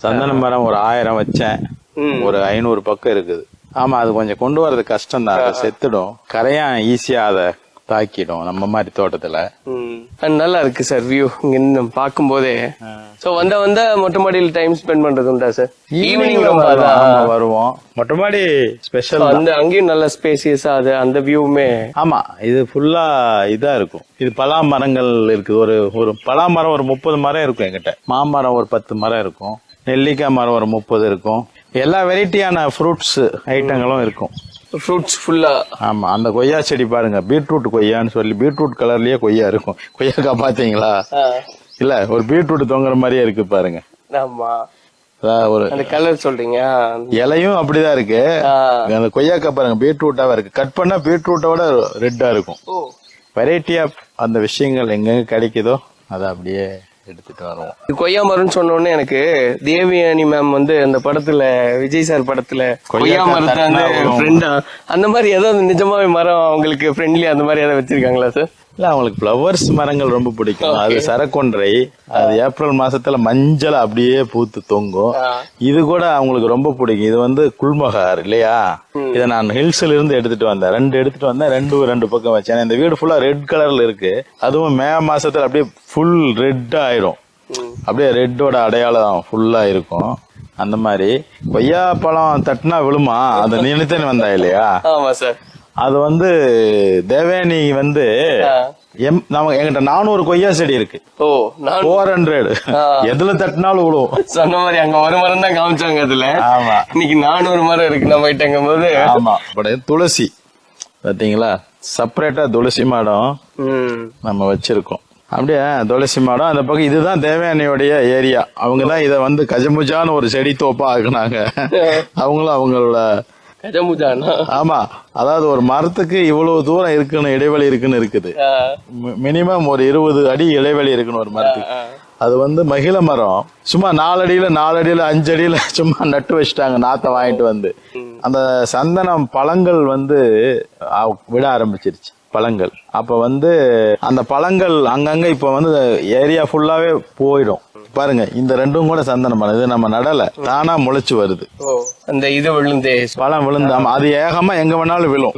சந்தன மரம் ஒரு 1000 வச்சேன், ஒரு 500 பக்கம் இருக்குது. ஆமா, அது கொஞ்சம் கொண்டு வர்றது கஷ்டம் தான், செத்துடும். கரையான் ஈஸியா அதை தாக்கிடும் நம்ம மாதிரி தோட்டத்துல. நல்லா இருக்கு சார் வியூ இங்க பார்க்கும் போதே. சோ வந்த மொட்டை மாடியில் டைம் ஸ்பெண்ட் பண்றது உண்டா சார்? ஈவினிங் வருவோம். மொட்டை மாடி ஸ்பெஷல். அங்கேயும் நல்ல ஸ்பேசியஸா அது அந்த வியூவுமே. ஆமா, இது ஃபுல்லா இதா இருக்கும். இது பலா மரங்கள் இருக்குது. ஒரு பலா மரம் ஒரு 30 மரம் இருக்கும் என்கிட்ட. மாமரம் ஒரு 10 மரம் இருக்கும். நெல்லிக்காய் மரம் ஒரு 30 இருக்கும். எல்லா வெரைட்டியான ஃப்ரூட்ஸ் ஐட்டங்களும் இருக்கும். ஃப்ரூட்ஸ் ஃபுல்லா. ஆமா, அந்த கொய்யா செடி பாருங்க, பீட்ரூட் கொய்யான்னு சொல்லி பீட்ரூட் கலர்லயே கொய்யா இருக்கும். கொய்யாக்கா பாத்தீங்களா? இல்ல, ஒரு பீட்ரூட் தொங்குற மாதிரியே இருக்கு பாருங்க. ஆமா, ஒரு அந்த கலர் சொல்றீங்க. இலையும் அப்படிதான் இருக்கு. அந்த கொய்யாக்கா பாருங்க, பீட்ரூட்டாவா இருக்கு. கட் பண்ணா பீட்ரூட்டோட ரெட்டா இருக்கும். வெரைட்டியா அந்த விஷயங்கள் எங்க கிடைக்குதோ அதை அப்படியே எடுத்துட்டு வருவோம். கொய்யா மரம்னு சொன்ன உடனே எனக்கு தேவயானி மேம் அந்த படத்துல, விஜய் சார் படத்துல கொய்யா மரத்தை ஃப்ரெண்டா அந்த மாதிரி ஏதாவது நிஜமாவே மரம் அவங்களுக்கு ஃப்ரெண்ட்லி அந்த மாதிரி ஏதாவது வச்சிருக்காங்களா சார்? இல்ல, அவங்களுக்கு பிளவர்ஸ் மரங்கள் ரொம்ப பிடிக்கும். அது சரக்கொன்றை, அது ஏப்ரல் மாசத்துல மஞ்சள் அப்படியே பூத்து தொங்கும். இது கூட அவங்களுக்கு ரொம்ப பிடிக்கும். இது குல்மகார் இல்லையா? இதை நான் ஹில்ஸ்ல இருந்து எடுத்துட்டு வந்தேன். 2 எடுத்துட்டு வந்தேன். 2 பக்கம் வச்சேன். இந்த வீடு ஃபுல்லா ரெட் கலர்ல இருக்கு. அதுவும் மே மாசத்துல அப்படியே ஃபுல் ரெட் ஆயிரும். அப்படியே ரெட்டோட அடையாளம் ஃபுல்லா இருக்கும். அந்த மாதிரி கொய்யா பழம் தட்டினா விழுமா, அது நினைத்தேன் வந்தா இல்லையா? ஆமா சார். அது தேவயானி என்கிட்ட 400 கொய்யா செடி இருக்கு. 400 எதுல தட்டினாலும் விழுவும். சொன்ன மாதிரி அங்க ஒரு மரம் தான் காமிச்சாங்க அதுல. ஆமா, இன்னைக்கு 400 மரம் இருக்கு நம்ம கிட்டங்கும் போது. ஆமா, துளசி பாத்தீங்களா, செப்பரேட்டா துளசி மாடம் நம்ம வச்சிருக்கோம். அப்படியே துளசி மாடம் அந்த பக்கம். இதுதான் தேவயானியோடைய ஏரியா. அவங்கதான் இத கஜமுஜான்னு ஒரு செடி தோப்பா ஆக்குனாங்க. அவங்களும் அவங்களோட ஆமா, அதாவது ஒரு மரத்துக்கு இவ்வளவு தூரம் இருக்குன்னு இடைவெளி இருக்குன்னு இருக்குது. மினிமம் ஒரு 20 அடி இடைவெளி இருக்குன்னு ஒரு மரத்துக்கு. அது மகிழ மரம். சும்மா 4 அடியில 5 அடியில சும்மா நட்டு வச்சுட்டாங்க. நாத்தை வாங்கிட்டு அந்த சந்தனம் பழங்கள் விட ஆரம்பிச்சிருச்சு. பழங்கள் அப்ப அந்த பழங்கள் அங்கங்க இப்ப ஏரியா ஃபுல்லாவே போயிடும். பாருங்க, இந்த 2 கூட சந்தன மரம். இது நம்ம நடல, தானா முளைச்சு வருது. அந்த இது விழுந்து பழம் விழுந்தாம அது ஏகமா எங்க வேணாலும் விழும்.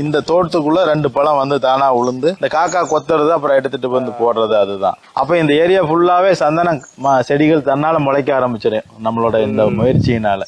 இந்த தோட்டத்துக்குள்ள 2 பழம் தானா விழுந்து இந்த காக்கா கொத்துறது, அப்புறம் எடுத்துட்டு போடுறது. அதுதான். அப்ப இந்த ஏரியா ஃபுல்லாவே சந்தன செடிகள் தன்னால முளைக்க ஆரம்பிச்சிடும் நம்மளோட இந்த முயற்சியினால.